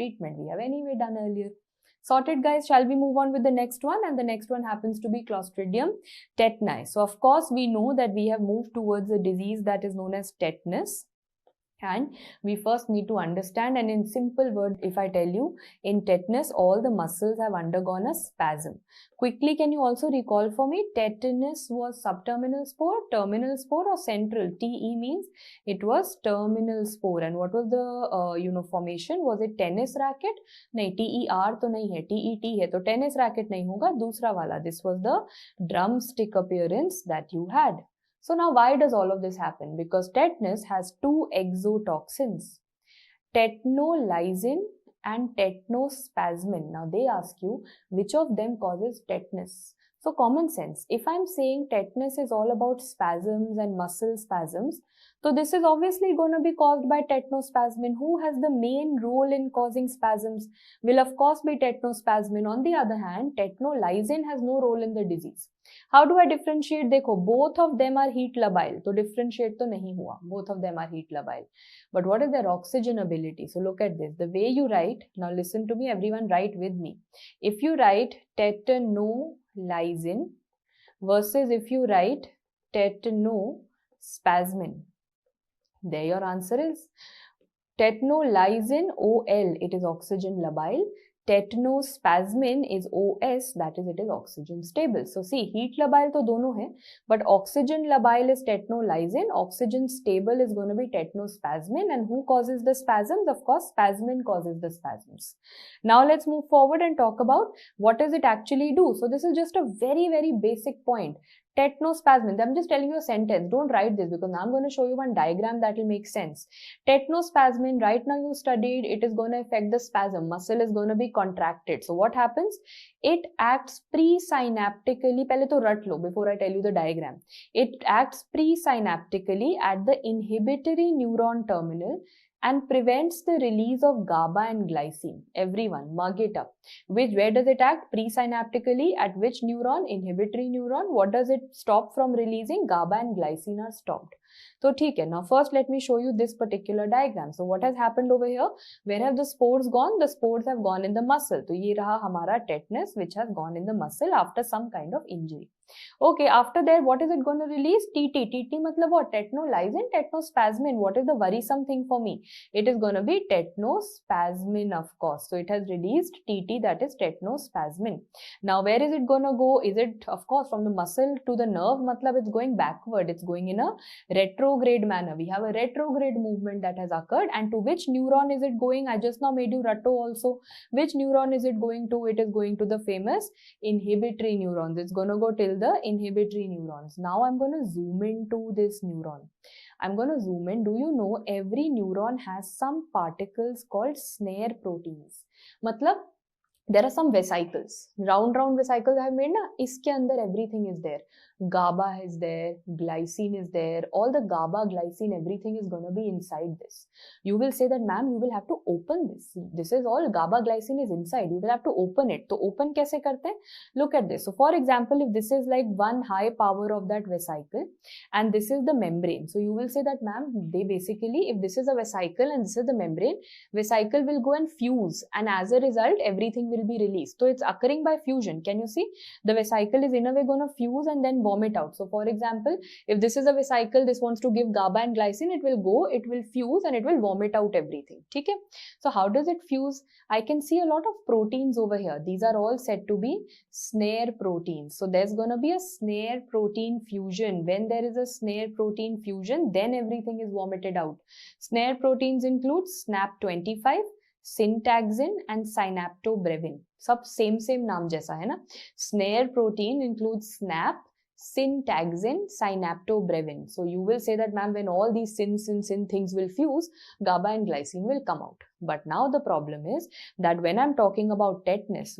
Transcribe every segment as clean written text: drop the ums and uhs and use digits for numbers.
treatment we have anyway done earlier. Sorted, guys. Shall we move on with the next one? And the next one happens to be Clostridium tetani. So of course we know that we have moved towards a disease that is known as tetanus. And we first need to understand, and in simple words, if I tell you, in tetanus, all the muscles have undergone a spasm. Quickly, can you also recall for me, tetanus was subterminal spore, terminal spore, or central? TE means it was terminal spore. And what was the formation? Was it tennis racket? नहीं, TER तो नहीं है, TET है, तो tennis racket नहीं होगा, दूसरा वाला. This was the drumstick appearance that you had. So now why does all of this happen? Because tetanus has two exotoxins, tetanolysin and tetanospasmin. Now they ask you which of them causes tetanus. So common sense, if I'm saying tetanus is all about spasms and muscle spasms, so this is obviously going to be caused by tetanospasmin. Who has the main role in causing spasms? Will of course be tetanospasmin. On the other hand, tetanolysin has no role in the disease. How do I differentiate? देखो, both of them are heat labile. तो differentiate तो नहीं हुआ. Both of them are heat labile. But what is their oxygen ability? So look at this. The way you write, now listen to me, everyone write with me. If you write tetanolysin versus if you write tetanospasmin, there your answer is. Tetanolysin, OL, it is oxygen labile. Tetanospasmin is OS, that is, it is oxygen stable. So see, heat labile to dono hai, but oxygen labile is tetanolysin, oxygen stable is going to be tetanospasmin. And who causes the spasms? Of course, spasmin causes the spasms. Now let's move forward and talk about what does it actually do. So this is just a very, very basic point. Tetanospasmin, I'm just telling you a sentence, don't write this because now I'm going to show you one diagram that will make sense. Tetanospasmin, right now you studied, it is going to affect the spasm, muscle is going to be contracted. So what happens? It acts presynaptically, pehle to rat lo before I tell you the diagram. It acts presynaptically at the inhibitory neuron terminal and prevents the release of GABA and glycine. Everyone, mug it up. Where does it act? Presynaptically. At which neuron? Inhibitory neuron. What does it stop from releasing? GABA and glycine are stopped. So, ठीक है. Now, first let me show you this particular diagram. So, what has happened over here? Where have the spores gone? The spores have gone in the muscle. So, ये रहा हमारा tetanus which has gone in the muscle after some kind of injury. Okay, after that, what is it going to release? TT. TT matlab what? Tetanolysin, tetanospasmin. What is the worrisome thing for me? It is going to be tetanospasmin, of course. So, it has released TT, that is tetanospasmin. Now, where is it going to go? Is it, of course, from the muscle to the nerve? Matlab it's going backward. It's going in a retrograde manner. We have a retrograde movement that has occurred. And to which neuron is it going? I just now made you ratto also. Which neuron is it going to? It is going to the famous inhibitory neurons. It's going to go till the inhibitory neurons. Now I'm going to zoom into this neuron. I'm going to zoom in. Do you know every neuron has some particles called snare proteins? Matlab, there are some vesicles. Round vesicles I have made na. Iske andar everything is there. GABA is there, glycine is there, all the GABA, glycine, everything is going to be inside this. You will say that, ma'am, you will have to open this. See, this is all GABA, glycine is inside. You will have to open it. So, open kaise karte hain? Look at this. So, for example, if this is like one high power of that vesicle and this is the membrane. So, you will say that, ma'am, they basically, if this is a vesicle and this is the membrane, vesicle will go and fuse and as a result, everything will be released. So, it's occurring by fusion. Can you see? The vesicle is in a way going to fuse and then vomit out. So, for example, if this is a vesicle, this wants to give GABA and glycine, it will go, it will fuse and it will vomit out everything. Okay? So, how does it fuse? I can see a lot of proteins over here. These are all said to be snare proteins. So, there's going to be a snare protein fusion. When there is a snare protein fusion, then everything is vomited out. Snare proteins include SNAP25, syntaxin and synaptobrevin. सब same नाम जैसा है ना. Snare protein includes SNAP, syntaxin, synaptobrevin. So you will say that, ma'am, when all these syn things will fuse, GABA and glycine will come out. But now the problem is that when I'm talking about tetanus,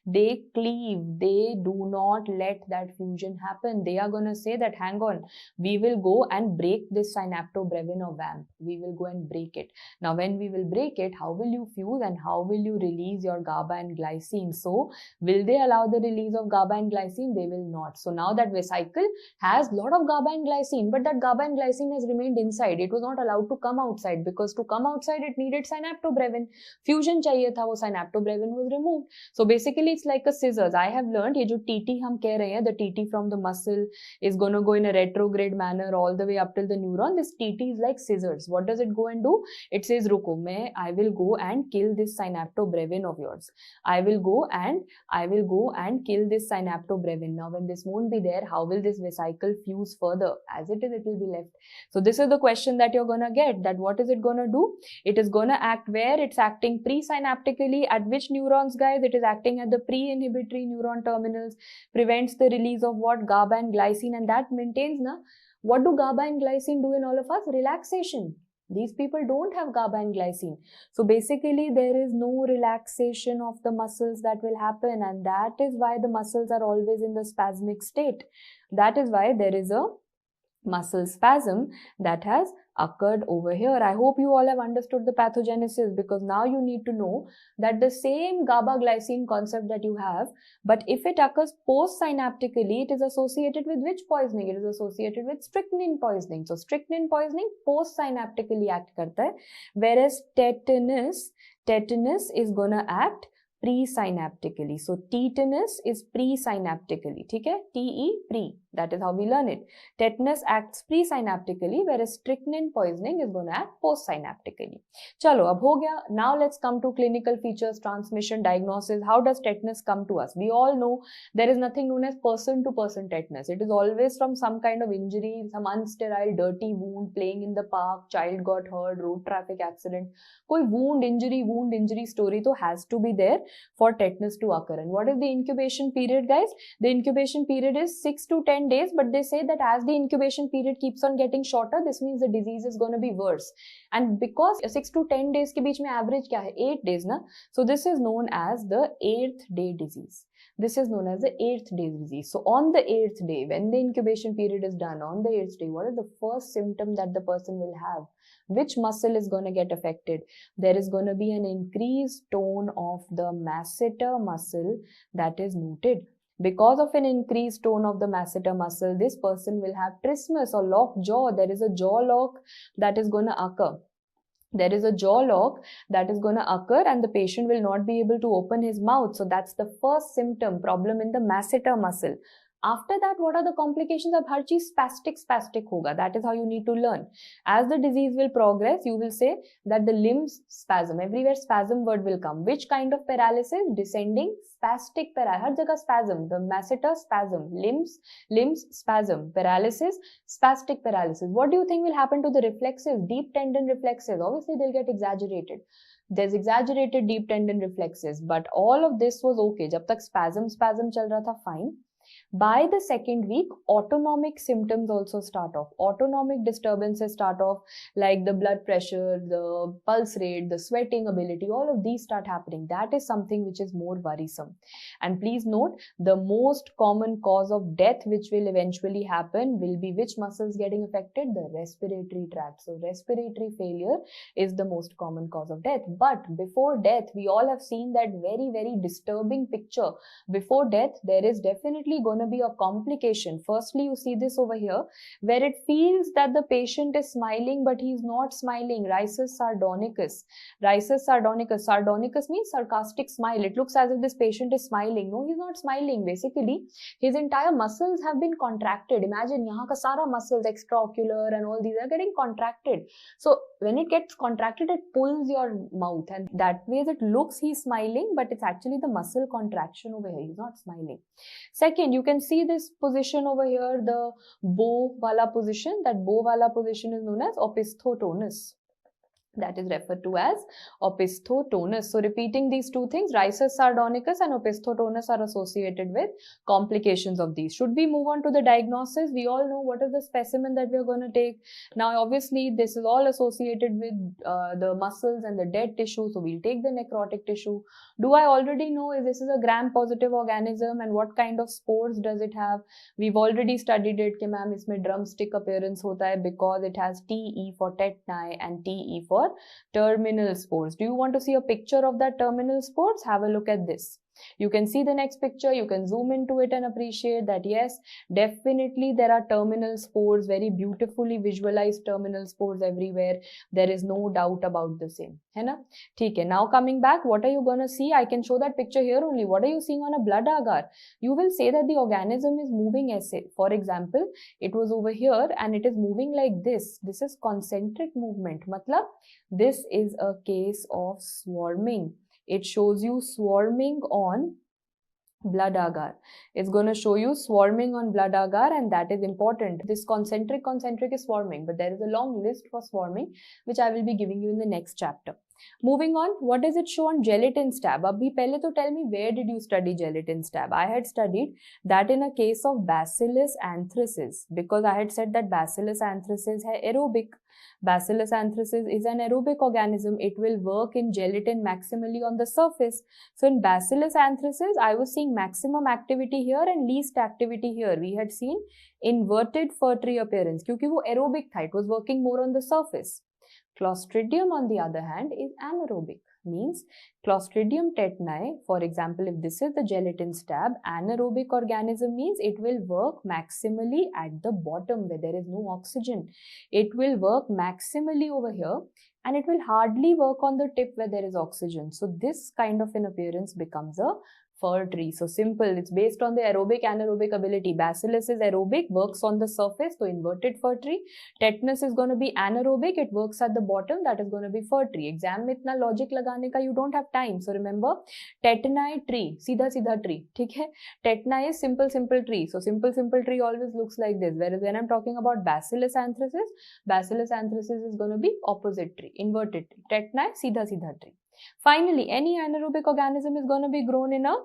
they cleave, they do not let that fusion happen. They are going to say that, hang on, we will go and break this synaptobrevin or VAMP. We will go and break it. Now, when we will break it, how will you fuse and how will you release your GABA and glycine? So, will they allow the release of GABA and glycine? They will not. So, now that vesicle has lot of GABA and glycine, but that GABA and glycine has remained inside. It was not allowed to come outside because to come come outside, it needed synaptobrevin. Fusion चाहिए था, वो synaptobrevin was removed. So basically it's like a scissors. I have learned ये जो TT हम कह रहे हैं, the TT from the muscle is going to go in a retrograde manner all the way up till the neuron. This TT is like scissors. What does it go and do? It says रुको, I will go and kill this synaptobrevin of yours. I will go and kill this synaptobrevin. Now when this won't be there, how will this vesicle fuse further? As it is, it will be left. So this is the question that you're gonna get, that what is it gonna do? It is gonna act where? It's acting presynaptically. At which neurons, guys? It is acting at the pre-inhibitory neuron terminals, prevents the release of what? GABA and glycine, and that maintains, na? What do GABA and glycine do in all of us? Relaxation. These people don't have GABA and glycine. So basically there is no relaxation of the muscles that will happen, and that is why the muscles are always in the spasmic state. That is why there is a muscle spasm that has occurred over here. I hope you all have understood the pathogenesis, because now you need to know that the same GABA glycine concept that you have, but if it occurs post-synaptically, it is associated with which poisoning? It is associated with strychnine poisoning. So strychnine poisoning post-synaptically act karta hai, whereas tetanus is gonna act presynaptically. So tetanus is presynaptically, ठीक है? TE pre, that is how we learn it. Tetanus acts presynaptically, whereas strychnine poisoning is going to act postsynaptically. Chalo, ab ho gaya. Now let's come to clinical features, transmission, diagnosis. How does tetanus come to us? We all know there is nothing known as person-to-person tetanus. It is always from some kind of injury, some unsterile, dirty wound, playing in the park, child got hurt, road traffic accident. Koi wound injury story to has to be there for tetanus to occur. And what is the incubation period, guys? The incubation period is 6 to 10 days, but they say that as the incubation period keeps on getting shorter, this means the disease is going to be worse. And because 6 to 10 days ke beech mein average kya hai? 8 days, na? So this is known as the 8th day disease. This is known as the 8th day disease. So on the 8th day, when the incubation period is done, on the 8th day, what is the first symptom that the person will have? Which muscle is going to get affected? There is going to be an increased tone of the masseter muscle that is noted. Because of an increased tone of the masseter muscle, this person will have trismus or locked jaw. There is a jaw lock that is going to occur. There is a jaw lock that is going to occur, and the patient will not be able to open his mouth. So that's the first symptom, problem in the masseter muscle. After that, what are the complications? Ab har cheez spastic hoga. That is how you need to learn. As the disease will progress, you will say that the limbs spasm. Everywhere spasm word will come. Which kind of paralysis? Descending spastic paralysis. Har jagah spasm. The masseter spasm. Limbs spasm. Paralysis, spastic paralysis. What do you think will happen to the reflexes? Deep tendon reflexes. Obviously, they'll get exaggerated. There's exaggerated deep tendon reflexes. But all of this was okay. Jab tak spasm chal raha tha, fine. By the second week, autonomic symptoms also start off. Autonomic disturbances start off, like the blood pressure, the pulse rate, the sweating ability, all of these start happening. That is something which is more worrisome. And please note, the most common cause of death which will eventually happen will be which muscles getting affected? The respiratory tract. So respiratory failure is the most common cause of death. But before death, we all have seen that very, very disturbing picture. Before death, there is definitely going to be a complication. Firstly, you see this over here, where it feels that the patient is smiling, but he's not smiling. Rhizus sardonicus. Rhizus sardonicus. Sardonicus means sarcastic smile. It looks as if this patient is smiling. No, he's not smiling. Basically, his entire muscles have been contracted. Imagine, yahan ka sara muscles, extraocular and all these are getting contracted. So when it gets contracted, it pulls your mouth, and that way it looks he's smiling, but it's actually the muscle contraction over here. He's not smiling. Second, you can see this position over here, the bow wala position. That bow wala position is known as opisthotonus. That is referred to as opisthotonus. So repeating these two things, Rhizus sardonicus and opisthotonus are associated with complications of these. Should we move on to the diagnosis? We all know what is the specimen that we are going to take. Now obviously this is all associated with the muscles and the dead tissue. So we'll take the necrotic tissue. Do I already know if this is a gram-positive organism and what kind of spores does it have? We've already studied it कि ma'am इसमें drumstick appearance होता है because it has TE for tetani and TE for terminal spores. Do you want to see a picture of that terminal spores? Have a look at this. You can see the next picture, you can zoom into it and appreciate that yes, definitely there are terminal spores, very beautifully visualized terminal spores everywhere. There is no doubt about the same. है ना? ठीक है. Now coming back, what are you gonna see? I can show that picture here only. What are you seeing on a blood agar? You will say that the organism is moving ऐसे. For example, it was over here and it is moving like this. This is concentric movement. मतलब this is a case of swarming. It shows you swarming on blood agar. It's going to show you swarming on blood agar, and that is important. This concentric is swarming, but there is a long list for swarming which I will be giving you in the next chapter. Moving on, what does it show on gelatin stab? Abhi pehle to tell me, where did you study gelatin stab? I had studied that in a case of Bacillus anthracis, because I had said that Bacillus anthracis hai aerobic. Bacillus anthracis is an aerobic organism. It will work in gelatin maximally on the surface. So in Bacillus anthracis, I was seeing maximum activity here and least activity here. We had seen inverted fir tree appearance क्योंकि वो aerobic था. It was working more on the surface. Clostridium, on the other hand, is anaerobic. Means Clostridium tetani, for example, if this is the gelatin stab, anaerobic organism means it will work maximally at the bottom where there is no oxygen. It will work maximally over here and it will hardly work on the tip where there is oxygen. So this kind of an appearance becomes a fir tree. So simple, it's based on the aerobic anaerobic ability. Bacillus is aerobic, works on the surface, so inverted fir tree. Tetanus is going to be anaerobic, it works at the bottom, that is going to be fir tree. Exam में इतना logic लगाने का you don't have time. So remember, tetani tree, सीधा सीधा tree, ठीक है? Tetani is simple tree. So simple tree always looks like this. Whereas when I'm talking about Bacillus anthracis is going to be opposite tree, inverted tree. Tetani सीधा सीधा tree. Finally, any anaerobic organism is going to be grown in a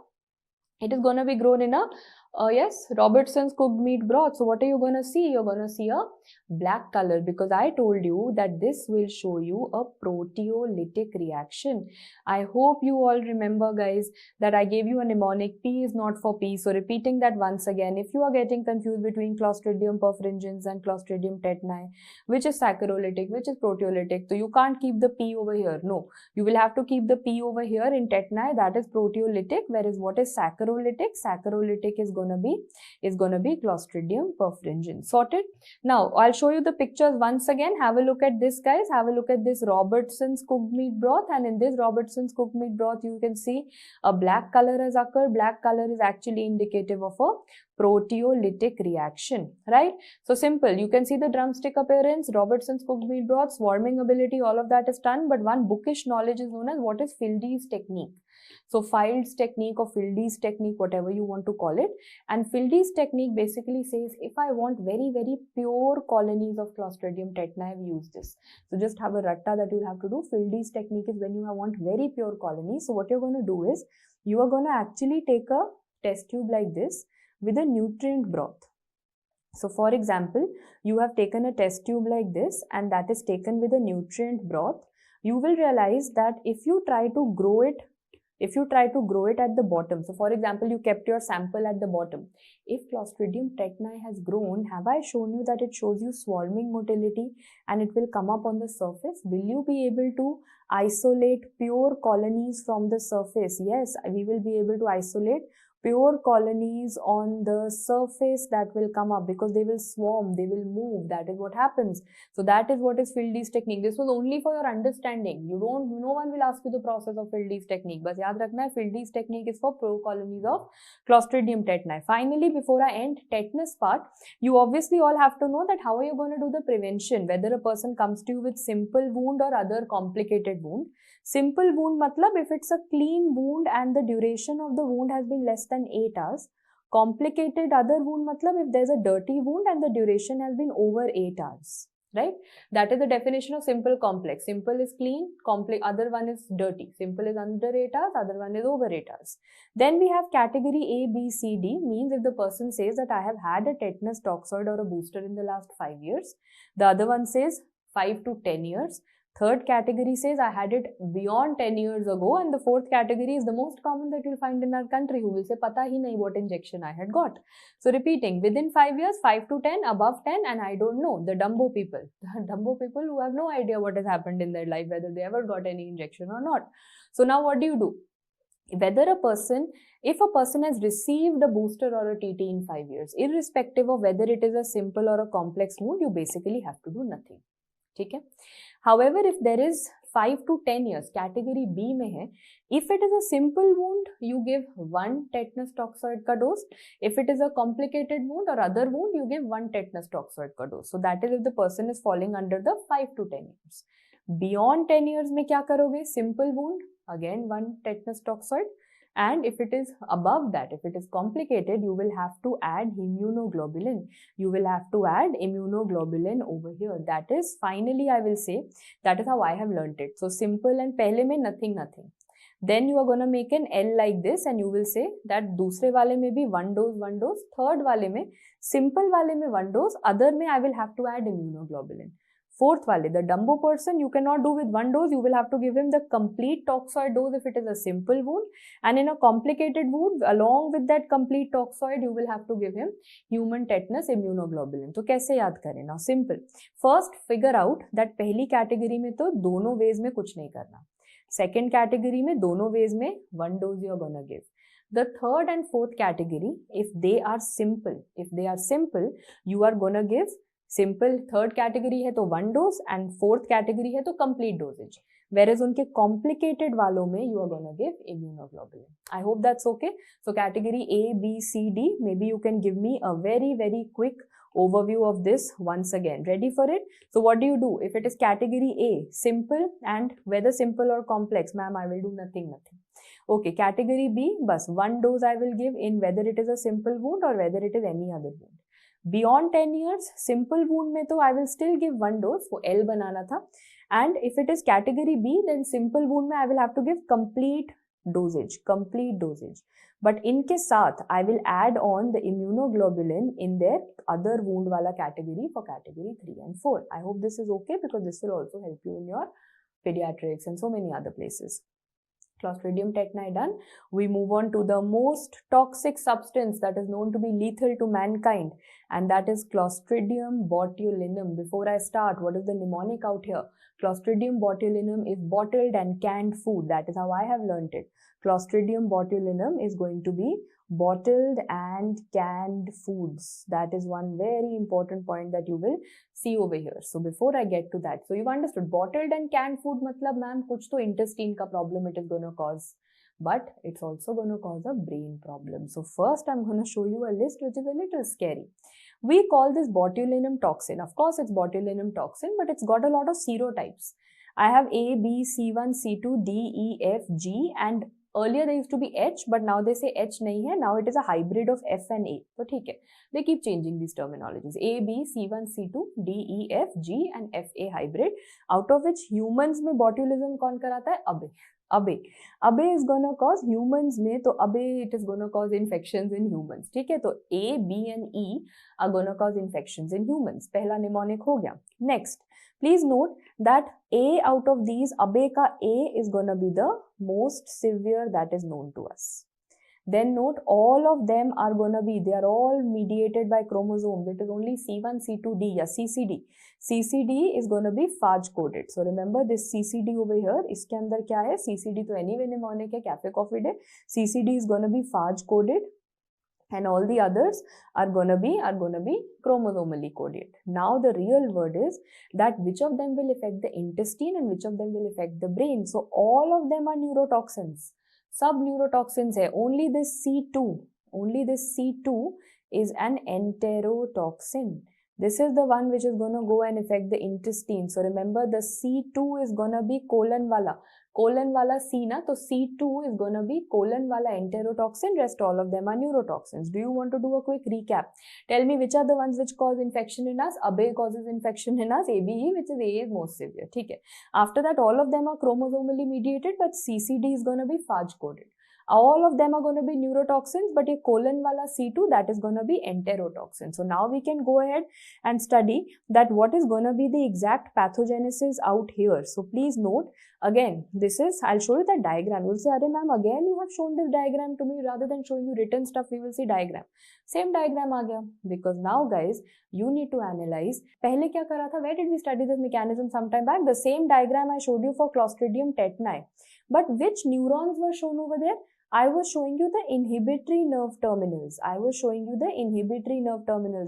yes, Robertson's cooked meat broth. So what are you going to see? You're going to see a black color, because I told you that this will show you a proteolytic reaction. I hope you all remember, guys, that I gave you a mnemonic. P is not for P. So repeating that once again, if you are getting confused between Clostridium perfringens and Clostridium tetani, which is saccharolytic, which is proteolytic, so you can't keep the P over here. No, you will have to keep the P over here in tetani, that is proteolytic, whereas what is saccharolytic? Saccharolytic is going to be Clostridium perfringens. Sorted? Now, I'll show you the pictures once again. Have a look at this, guys. Have a look at this Robertson's cooked meat broth, and in this Robertson's cooked meat broth, you can see a black color has occurred. Black color is actually indicative of a proteolytic reaction, right? So simple. You can see the drumstick appearance, Robertson's cooked meat broth, swarming ability, all of that is done. But one bookish knowledge is known as what is Fildes technique. So Fildes technique or Fildes technique, whatever you want to call it. And Fildes technique basically says, if I want very pure colonies of Clostridium tetani, I've used this. So just have a ratta that you'll have to do. Fildes technique is when you want very pure colonies. So what you're going to do is, you are going to actually take a test tube like this with a nutrient broth. So for example, you have taken a test tube like this and that is taken with a nutrient broth. You will realize that if you try to grow it at the bottom, so for example, you kept your sample at the bottom. If Clostridium tetani has grown, have I shown you that it shows you swarming motility and it will come up on the surface? Will you be able to isolate pure colonies from the surface? Yes, we will be able to isolate pure colonies on the surface that will come up, because they will swarm, they will move. That is what happens. So that is what is Fildes technique. This was only for your understanding. No one will ask you the process of Fildes technique. But yaad rakhna hai, Fildes technique is for pure colonies of Clostridium tetani. Finally, before I end tetanus part, you obviously all have to know that how are you going to do the prevention, whether a person comes to you with simple wound or other complicated wound. Simple wound matlab if it's a clean wound and the duration of the wound has been less than 8 hours. Complicated other wound matlab if there's a dirty wound and the duration has been over 8 hours. Right? That is the definition of simple complex. Simple is clean, complex, other one is dirty. Simple is under 8 hours, other one is over 8 hours. Then we have category A, B, C, D, means if the person says that I have had a tetanus toxoid or a booster in the last 5 years. The other one says 5 to 10 years. Third category says I had it beyond 10 years ago, and the fourth category is the most common that you'll find in our country, who will say pata hi nahi what injection I had got. So repeating, within 5 years, 5 to 10, above 10, and I don't know, the Dumbo people. The Dumbo people who have no idea what has happened in their life, whether they ever got any injection or not. So now what do? whether a person, if a person has received a booster or a TT in 5 years, irrespective of whether it is a simple or a complex wound, you basically have to do nothing. ठीक है. However, if there is 5 to 10 years, category B में है, if it is a simple wound, you give 1 tetanus toxoid का dose. If it is a complicated wound or other wound, you give 1 tetanus toxoid का dose. So that is if the person is falling under the 5 to 10 years. Beyond 10 years में क्या करोगे? Simple wound, again 1 tetanus toxoid. And if it is above that, if it is complicated, you will have to add immunoglobulin. You will have to add immunoglobulin over here. That is, finally, I will say, that is how I have learnt it. So simple and pehle mein nothing. Then you are going to make an L like this and you will say that दूसरे वाले में भी 1 dose, third वाले में, simple वाले में 1 dose, other में I will have to add immunoglobulin. Fourth wale, the Dumbo person, you cannot do with 1 dose, you will have to give him the complete toxoid dose if it is a simple wound, and in a complicated wound, along with that complete toxoid, you will have to give him human tetanus immunoglobulin. तो कैसे याद करें? Now simple. First, figure out that पहली category में तो दोनों ways में कुछ नहीं करना. Second category में दोनों ways में 1 dose you are gonna give. The third and fourth category, if they are simple, you are gonna give simple. Third category है तो 1 डोज एंड फोर्थ कैटेगरी है तो कंप्लीट डोजेज. whereas उनके complicated वालों में you are gonna give immunoglobulin. I hope that's okay. So category A, B, C, D, maybe you can give me a very quick overview of this once again. Ready for it? So what do you do if it is category A, simple, and whether simple or complex, ma'am, I will do nothing. Okay, category B, bus 1 dose I will give in whether it is a simple wound or whether it is any other wound. Beyond 10 years, simple wound में तो I will still give 1 dose, वो L बनाना था. And if it is category B, then simple wound में I will have to give complete dosage. But इनके साथ I will add on the immunoglobulin in their other wound वाला category for category 3 and 4. I hope this is okay because this will also help you in your pediatrics and so many other places. Clostridium tetani done. We move on to the most toxic substance that is known to be lethal to mankind, and that is Clostridium botulinum. Before I start, what is the mnemonic out here? Clostridium botulinum is bottled and canned food. That is how I have learnt it. Clostridium botulinum is going to be bottled and canned foods. That is one very important point that you will see over here. So before I get to that, so you've understood bottled and canned food matlab ma'am kuch to intestine ka problem it is going to cause, but it's also going to cause a brain problem. So first I'm going to show you a list which is a little scary. We call this botulinum toxin. Of course it's botulinum toxin, but it's got a lot of serotypes. I have A, B, C1, C2, D, E, F, G, and earlier there used to be H, but now they say H nahi hai. Now it is a hybrid of F and A. So theek hai. They keep changing these terminologies. A, B, C1, C2, D, E, F, G, and FA hybrid. Out of which humans में botulism कौन कराता है? Abe is gonna cause humans में, तो Abe it is gonna cause infections in humans. ठीक है, तो A, B, and E are gonna cause infections in humans. पहला mnemonic हो गया. Next, please note that A out of these, Abe का A is gonna be the most severe that is known to us. Then note all of them are gonna be, they are all mediated by chromosomes. It is only C1, C2, D, या CCD. CCD is gonna be Phage coded. So remember this CCD over here, इसके अंदर क्या है? CCD तो anyway mnemonic है, cafe coffee day. CCD is gonna be Phage coded, and all the others are gonna be chromosomally coded. Now the real word is that which of them will affect the intestine and which of them will affect the brain. So all of them are neurotoxins. Sub neurotoxins hai. Only this C2 is an enterotoxin. This is the one which is going to go and affect the intestine. So remember the C2 is going to be colon wala C na, so C2 is going to be colon wala enterotoxin. Rest all of them are neurotoxins. Do you want to do a quick recap? Tell me which are the ones which cause infection in us. Abe causes infection in us. ABE, which is A, is most severe. Okay. After that, all of them are chromosomally mediated, but CCD is going to be Phage coded. All of them are going to be neurotoxins, but a colon wala C2, that is going to be enterotoxin. So now we can go ahead and study that what is going to be the exact pathogenesis out here. So please note, again, this is, I'll show you the diagram. You'll say, Arey ma'am, again you have shown this diagram to me. Rather than showing you written stuff, we will see diagram. Same diagram aa gaya. Because now guys, you need to analyze. Pehle kya kara tha? Where did we study this mechanism sometime back? The same diagram I showed you for Clostridium tetani. But which neurons were shown over there? I was showing you the inhibitory nerve terminals.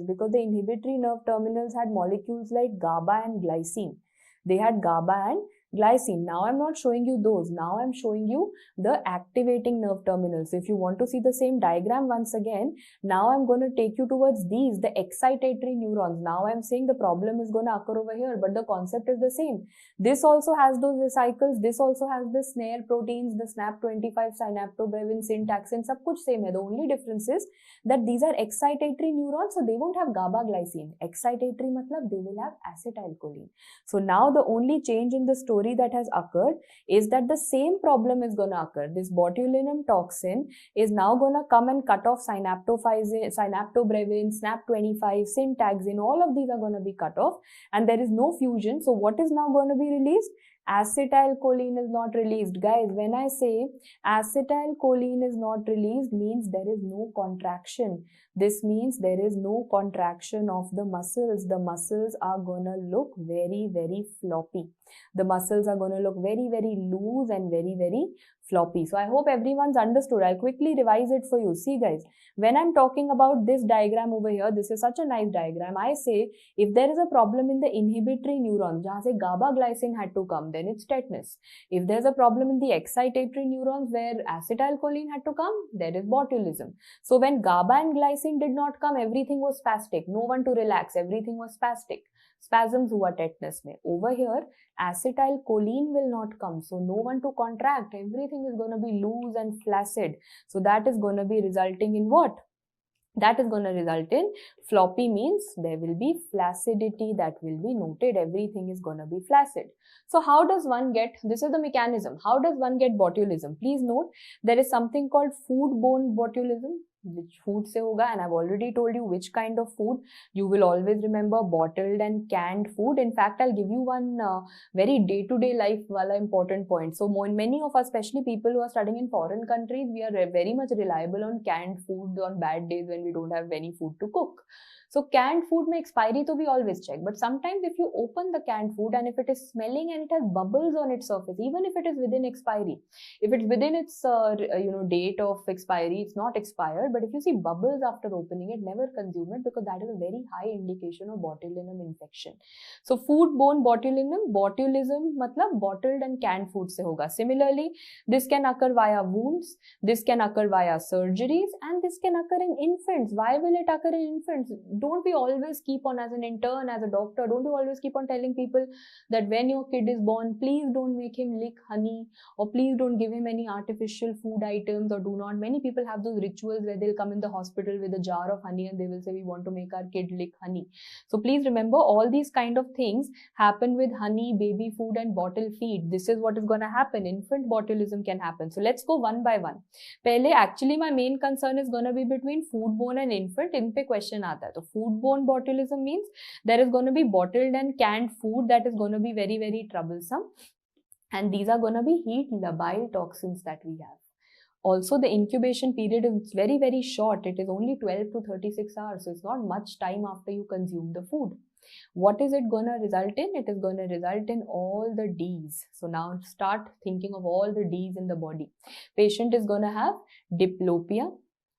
Because the inhibitory nerve terminals had molecules like GABA and glycine. They had GABA and glycine. Now I'm not showing you those. Now I'm showing you the activating nerve terminals. If you want to see the same diagram once again, now I'm going to take you towards these, the excitatory neurons. Now I'm saying the problem is going to occur over here, but the concept is the same. This also has those vesicles. This also has the snare proteins, the SNAP25, synaptobrevin, syntaxin, सब कुछ same है. The only difference is that these are excitatory neurons, so they won't have GABA glycine. Excitatory matlab they will have acetylcholine. So now the only change in the story that has occurred is that the same problem is going to occur. This botulinum toxin is now going to come and cut off synaptobrevin, SNAP25, syntaxin, all of these are going to be cut off and there is no fusion. So what is now going to be released? Acetylcholine is not released. Guys, when I say acetylcholine is not released, means there is no contraction. This means there is no contraction of the muscles. The muscles are gonna look very, very floppy. The muscles are gonna look very, very loose and very, very floppy. So I hope everyone's understood. I'll quickly revise it for you. See guys, when I'm talking about this diagram over here, this is such a nice diagram. I say if there is a problem in the inhibitory neurons, jahan se GABA glycine had to come, then it's tetanus. If there's a problem in the excitatory neurons where acetylcholine had to come, there is botulism. So when GABA and glycine did not come, everything was spastic. No one to relax. Everything was spastic. Spasms हुआ tetanus में. Over here, acetylcholine will not come. So no one to contract. Everything is going to be loose and flaccid. So that is going to be resulting in what? That is going to result in floppy, means there will be flaccidity that will be noted. Everything is going to be flaccid. So how does one get, this is the mechanism, how does one get botulism? Please note, there is something called food-borne botulism, which food se hoga, and I've already told you which kind of food. You will always remember bottled and canned food. In fact, I'll give you one very day-to-day life wala important point. So many of us, especially people who are studying in foreign countries, we are very much reliable on canned food on bad days when we don't have any food to cook. So canned food mein expiry to we always check, but sometimes if you open the canned food and if it is smelling and it has bubbles on its surface, even if it is within expiry, if it's within its date of expiry, it's not expired, but if you see bubbles after opening it, never consume it, because that is a very high indication of botulinum infection. So food-borne botulism matlab bottled and canned food se hoga. Similarly, this can occur via wounds, this can occur via surgeries, and this can occur in infants. Why will it occur in infants? Don't we always keep on, as an intern, as a doctor, don't you always keep on telling people that when your kid is born, please don't make him lick honey, or please don't give him any artificial food items, or do not. Many people have those rituals where they'll come in the hospital with a jar of honey and they will say, we want to make our kid lick honey. So please remember, all these kind of things happen with honey, baby food and bottle feed. This is what is going to happen. Infant botulism can happen. So let's go one by one. Pehle, actually my main concern is going to be between food-borne and infant. In pe question aata hai. So food-borne botulism means there is going to be bottled and canned food that is going to be very, very troublesome. And these are going to be heat labile toxins that we have. Also, the incubation period is very, very short. It is only 12 to 36 hours. So it's not much time after you consume the food. What is it going to result in? It is going to result in all the D's. So now start thinking of all the D's in the body. Patient is going to have diplopia.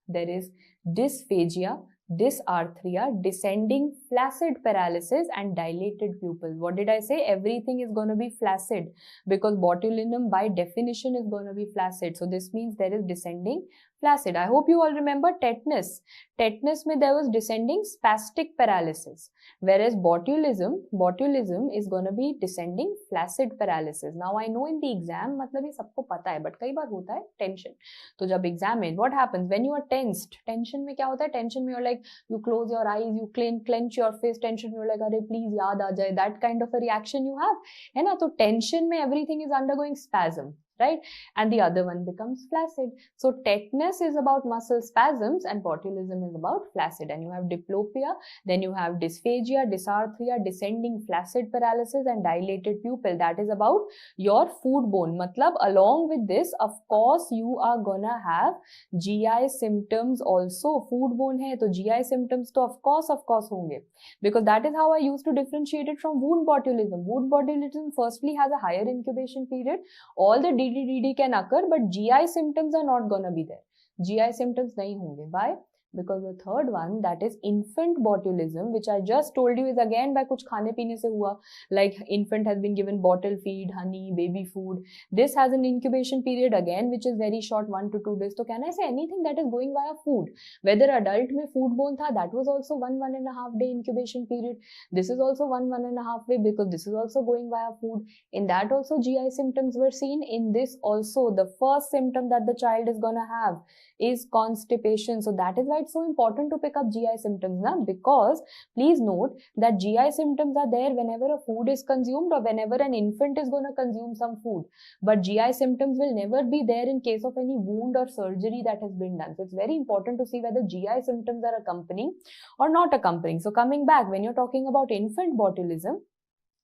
There is dysphagia, dysarthria, descending flaccid paralysis and dilated pupils. What did I say? Everything is going to be flaccid because botulinum by definition is going to be flaccid. So this means there is descending flaccid. I hope you all remember tetanus. Tetanus mein there was descending spastic paralysis, whereas botulism is going to be descending flaccid paralysis. Now I know in the exam, मतलब ये सबको पता है, but कई बार होता है tension. तो जब exam में what happens when you are tensed? Tension में क्या होता है? Tension में you're like you close your eyes, you clench your face. Tension में you're like अरे please याद आ जाए. That kind of a reaction you have, है ना? तो tension में everything is undergoing spasm. Right? And the other one becomes flaccid. So tetanus is about muscle spasms and botulism is about flaccid. And you have diplopia, then you have dysphagia, dysarthria, descending flaccid paralysis and dilated pupil. That is about your food-borne. Matlab, along with this, of course, you are gonna have GI symptoms also. Food-borne hai, to GI symptoms to of course honge. Because that is how I used to differentiate it from wound botulism. Wound botulism firstly has a higher incubation period. All the DD can occur, but GI symptoms are not gonna be there. GI symptoms nahi honge. Why? Because the third one, that is infant botulism, which I just told you is again by kuch khane peene se hua, like infant has been given bottle feed, honey, baby food. This has an incubation period again, which is very short, 1 to 2 days. So can I say anything that is going via food? Whether adult mein food borne tha, that was also 1.5 day incubation period. This is also 1.5 day because this is also going via food. In that also GI symptoms were seen. In this also, the first symptom that the child is gonna have is constipation. So that is why it's so important to pick up GI symptoms now, because please note that GI symptoms are there whenever a food is consumed or whenever an infant is going to consume some food. But GI symptoms will never be there in case of any wound or surgery that has been done. So it's very important to see whether GI symptoms are accompanying or not accompanying. So coming back, when you're talking about infant botulism,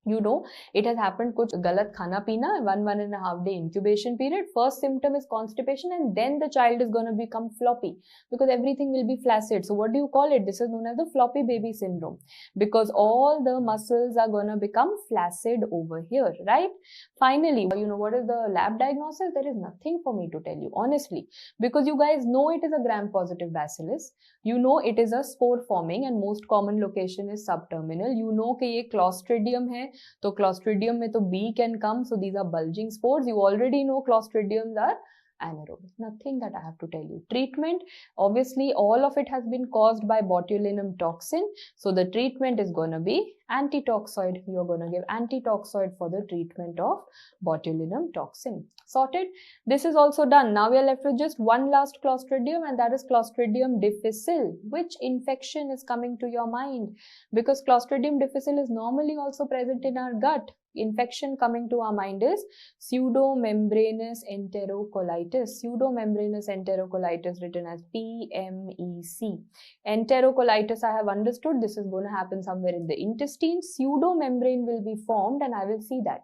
you know, it has happened kuch galat khana peena, 1.5 day incubation period. First symptom is constipation, and then the child is going to become floppy because everything will be flaccid. So what do you call it? This is known as the floppy baby syndrome, because all the muscles are going to become flaccid over here, right? Finally, you know what is the lab diagnosis? There is nothing for me to tell you, honestly, because you guys know it is a gram-positive bacillus. You know it is a spore forming and most common location is subterminal. You know कि ये Clostridium है, तो Clostridium में तो B can come, so these are bulging spores. You already know Clostridiums are anaerobic. Nothing that I have to tell you. Treatment, obviously all of it has been caused by botulinum toxin. So the treatment is going to be antitoxoid. You're going to give antitoxoid for the treatment of botulinum toxin. Sorted? This is also done. Now we are left with just one last Clostridium, and that is Clostridium difficile. Which infection is coming to your mind? Because Clostridium difficile is normally also present in our gut. Infection coming to our mind is pseudomembranous enterocolitis. Pseudomembranous enterocolitis, written as PMEC. Enterocolitis, I have understood this is going to happen somewhere in the intestine. Pseudomembrane will be formed, and I will see that.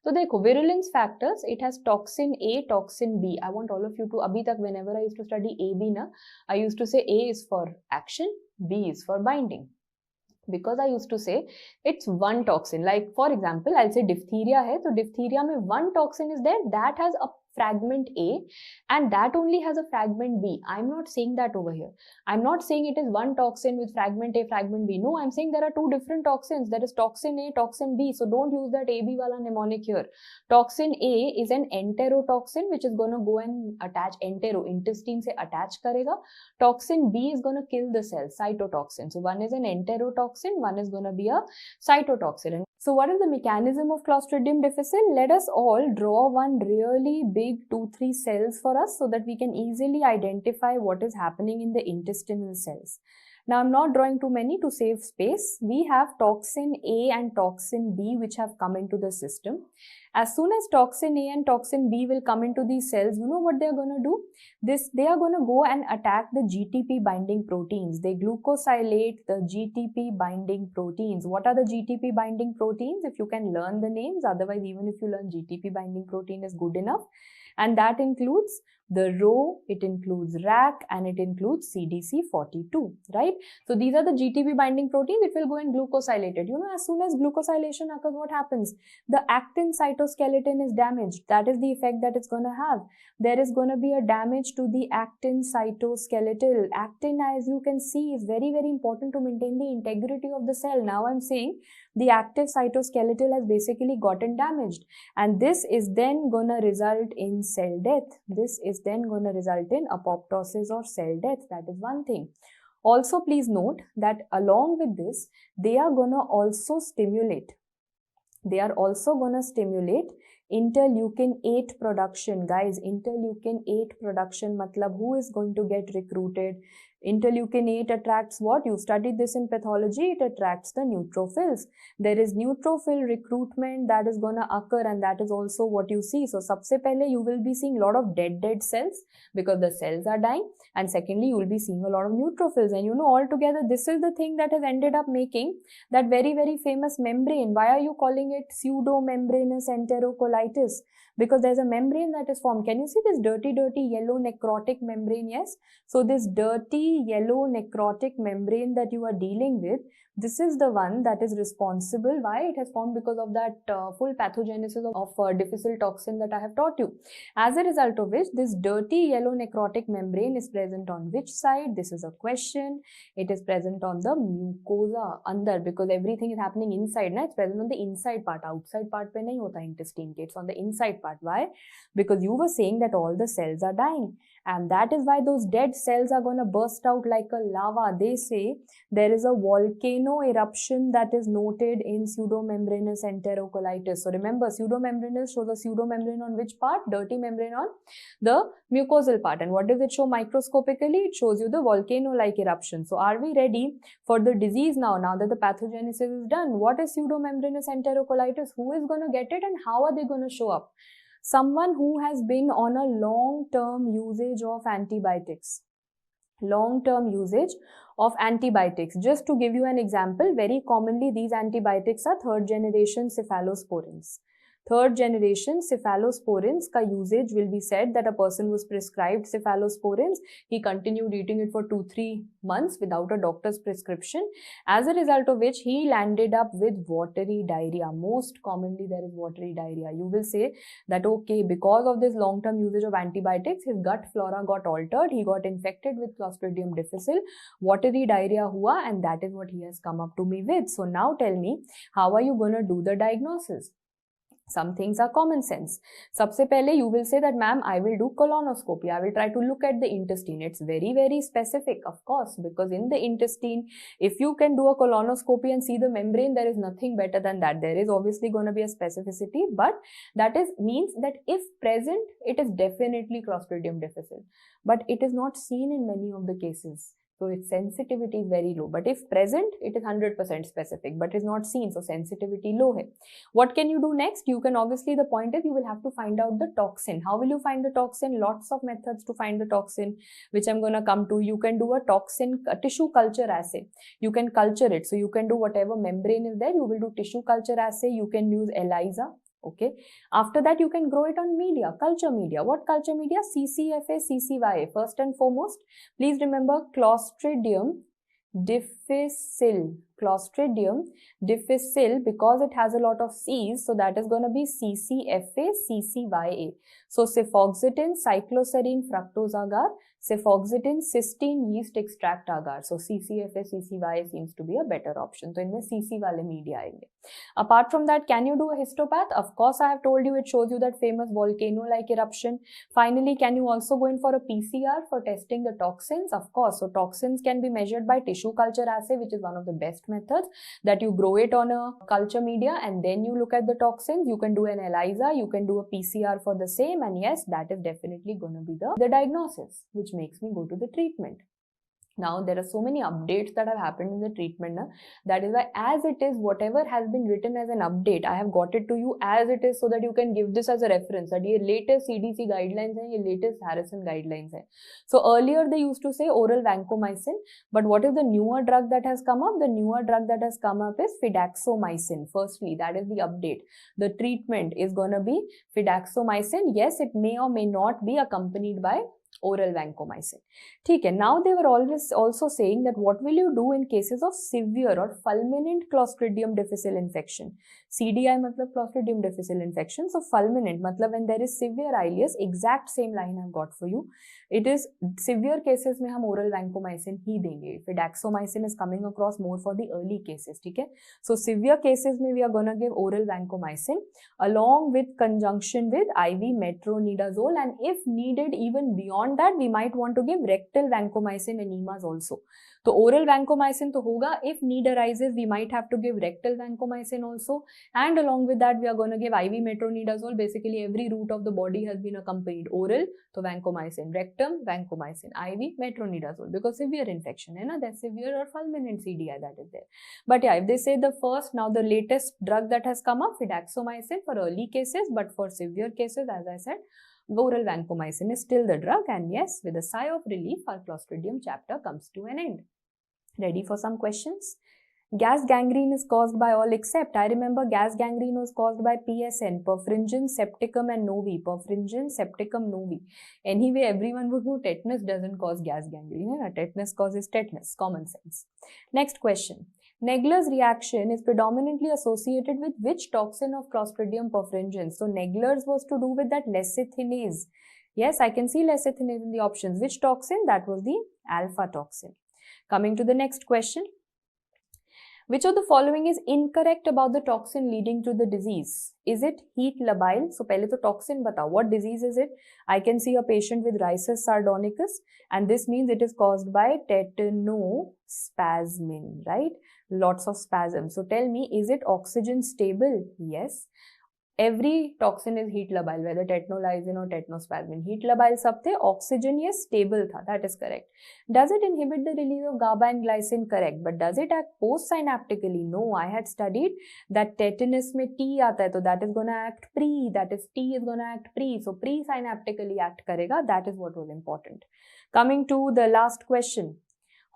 So देखो, virulence factors, it has toxin A, toxin B. I want all of you to, abhi tak whenever I used to study AB na, I used to say A is for action, B is for binding. Because I used to say it's one toxin. Like for example, I'll say diphtheria hai, so diphtheria mein one toxin is there that has a fragment A and that only has a fragment B. I'm not saying that over here. I'm not saying it is one toxin with fragment A, fragment B. No, I'm saying there are two different toxins. There is toxin A, toxin B. So don't use that AB wala mnemonic here. Toxin A is an enterotoxin which is going to go and attach intestine se attach karega. Toxin B is going to kill the cell, cytotoxin. So one is an enterotoxin, one is going to be a cytotoxin. So what is the mechanism of Clostridium difficile? Let us all draw one really big 2-3 cells for us so that we can easily identify what is happening in the intestinal cells. Now I'm not drawing too many to save space. We have toxin A and toxin B which have come into the system. As soon as toxin A and toxin B will come into these cells, you know what they are going to do? They are going to go and attack the GTP binding proteins. They glucosylate the GTP binding proteins. What are the GTP binding proteins? If you can learn the names, otherwise even if you learn GTP binding protein is good enough. And that includes the Rho, it includes RAC, and it includes CDC42, right? So these are the GTP binding proteins. It will go and glucosylate it. You know, as soon as glucosylation occurs, what happens? The actin cytoskeleton is damaged. That is the effect that it's going to have. There is going to be a damage to the actin cytoskeleton. Actin, as you can see, is very, very important to maintain the integrity of the cell. Now I'm saying the active cytoskeleton has basically gotten damaged, and this is then going to result in cell death. This is then going to result in apoptosis or cell death. That is one thing. Also, please note that along with this, they are going to also stimulate. They are also going to stimulate interleukin-8 production. Guys, interleukin-8 production, matlab who is going to get recruited? Interleukin-8 attracts what? You studied this in pathology. It attracts the neutrophils. There is neutrophil recruitment that is going to occur, and that is also what you see. So, sabse pehle you will be seeing a lot of dead cells because the cells are dying. And secondly, you will be seeing a lot of neutrophils. And you know, altogether, this is the thing that has ended up making that very, very famous membrane. Why are you calling it pseudomembranous enterocolitis? Because there's a membrane that is formed. Can you see this dirty yellow necrotic membrane? Yes. So this dirty yellow necrotic membrane that you are dealing with, this is the one that is responsible. Why? It has formed because of that full pathogenesis of difficile toxin that I have taught you. As a result of which, this dirty yellow necrotic membrane is present on which side? This is a question. It is present on the mucosa, under, because everything is happening inside. Na? It's present on the inside part. Outside part pe nahi hota intestine. It's on the inside part. Why? Because you were saying that all the cells are dying. And that is why those dead cells are going to burst out like a lava. They say there is a volcano eruption that is noted in pseudomembranous enterocolitis. So remember, pseudomembranous shows a pseudomembrane on which part? Dirty membrane on the mucosal part. And what does it show microscopically? It shows you the volcano-like eruption. So are we ready for the disease now? Now that the pathogenesis is done, what is pseudomembranous enterocolitis? Who is going to get it and how are they going to show up? Someone who has been on a long-term usage of antibiotics. Long-term usage of antibiotics. Just to give you an example, very commonly these antibiotics are third-generation cephalosporins. Third generation cephalosporins ka usage will be said that a person was prescribed cephalosporins. He continued eating it for 2-3 months without a doctor's prescription. As a result of which he landed up with watery diarrhea. Most commonly there is watery diarrhea. You will say that okay, because of this long-term usage of antibiotics, his gut flora got altered. He got infected with Clostridium difficile. Watery diarrhea hua, and that is what he has come up to me with. So now tell me, how are you going to do the diagnosis? Some things are common sense. Sabse pehle you will say that, ma'am, I will do colonoscopy. I will try to look at the intestine. It's very, very specific, of course, because in the intestine, if you can do a colonoscopy and see the membrane, there is nothing better than that. There is obviously going to be a specificity, but that means that if present, it is definitely Clostridium difficile. But it is not seen in many of the cases. So its sensitivity is very low. But if present, it is 100% specific, but is not seen. So sensitivity low hai. What can you do next? You can obviously, the point is you will have to find out the toxin. How will you find the toxin? Lots of methods to find the toxin, which I'm going to come to. You can do a toxin tissue culture assay. You can culture it. So you can do whatever membrane is there. You will do tissue culture assay. You can use ELISA. Okay. After that, you can grow it on media, culture media. What culture media? CCFA, CCYA. First and foremost, please remember Clostridium difficile. Clostridium difficile, because it has a lot of C's, so that is going to be CCFA, CCYA. So cefoxitin, cycloserine, fructose agar, cefoxitin, cysteine, yeast extract agar. So CCFA, CCYA seems to be a better option. So inme CC wale media aayenge. Apart from that, can you do a histopath? Of course, I have told you, it shows you that famous volcano-like eruption. Finally, can you also go in for a PCR for testing the toxins? Of course. So toxins can be measured by tissue culture assay, which is one of the best methods, that you grow it on a culture media and then you look at the toxins. You can do an ELISA, you can do a PCR for the same, and yes, that is definitely going to be the diagnosis, which makes me go to the treatment. Now, there are so many updates that have happened in the treatment. That is why, as it is, whatever has been written as an update, I have got it to you as it is so that you can give this as a reference. That ye latest CDC guidelines hai, ye latest Harrison guidelines hai. So earlier they used to say oral vancomycin, but what is the newer drug that has come up? The newer drug that has come up is fidaxomicin. Firstly, that is the update. The treatment is going to be fidaxomicin. Yes, it may or may not be accompanied by oral vancomycin. Okay. Now they were always also saying that what will you do in cases of severe or fulminant Clostridium difficile infection? CDI matlab Clostridium difficile infection. So fulminant matlab when there is severe ileus, exact same line I've got for you. It is severe cases mein hum oral vancomycin hi denge. Fidaxomicin is coming across more for the early cases. Okay? So severe cases mein we are going to give oral vancomycin along with conjunction with IV metronidazole, and if needed even beyond that, we might want to give rectal vancomycin enemas also. So oral vancomycin to hoga. If need arises, we might have to give rectal vancomycin also, and along with that, we are going to give IV metronidazole. Basically, every route of the body has been accompanied. Oral to vancomycin, rectum vancomycin, IV metronidazole, because severe infection, hai na, that's severe or fulminant CDI that is there. But yeah, if they say the first, now the latest drug that has come up, fidaxomicin for early cases, but for severe cases, as I said, oral vancomycin is still the drug. And yes, with a sigh of relief, our Clostridium chapter comes to an end. Ready for some questions? Gas gangrene is caused by all except, I remember gas gangrene was caused by PSN, perfringens septicum and novi, perfringens septicum novi. Anyway, everyone would know tetanus doesn't cause gas gangrene. Tetanus causes tetanus, common sense. Next question. Naegler's reaction is predominantly associated with which toxin of Clostridium perfringens? So Naegler's was to do with that lecithinase. Yes, I can see lecithinase in the options. Which toxin? That was the alpha toxin. Coming to the next question. Which of the following is incorrect about the toxin leading to the disease? Is it heat labile? So, pehle to toxin batao. What disease is it? I can see a patient with Rhesus sardonicus, and this means it is caused by tetanospasmin, right? Lots of spasm. So, tell me, is it oxygen stable? Yes. Every toxin is heat labile, whether tetnolysine or tetnospasmin. Heat labile sab the, oxygen yes stable tha, that is correct. Does it inhibit the release of GABA and glycine? Correct. But does it act post-synaptically? No, I had studied that tetanus mein T aata hai, so that is going to act pre, that is T is going to act pre, so pre-synaptically act karega, that is what was important. Coming to the last question.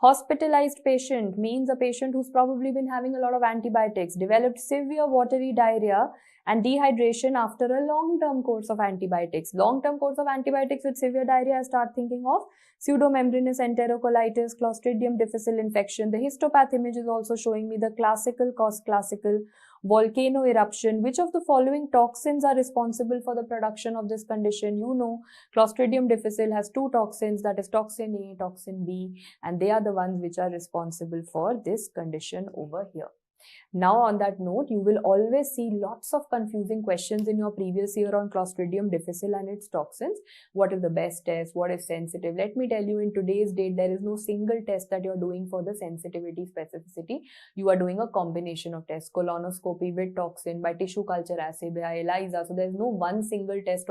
Hospitalized patient means a patient who's probably been having a lot of antibiotics, developed severe watery diarrhea and dehydration after a long-term course of antibiotics. Long-term course of antibiotics with severe diarrhea, I start thinking of pseudomembranous enterocolitis, Clostridium difficile infection. The histopath image is also showing me the classical volcano eruption. Which of the following toxins are responsible for the production of this condition? You know, Clostridium difficile has two toxins, that is toxin A, toxin B, and they are the ones which are responsible for this condition over here. Now, on that note, you will always see lots of confusing questions in your previous year on Clostridium difficile and its toxins. What is the best test? What is sensitive? Let me tell you, in today's date, there is no single test that you're doing for the sensitivity specificity. You are doing a combination of tests, colonoscopy with toxin, by tissue culture assay, by ELISA. So there's no one single test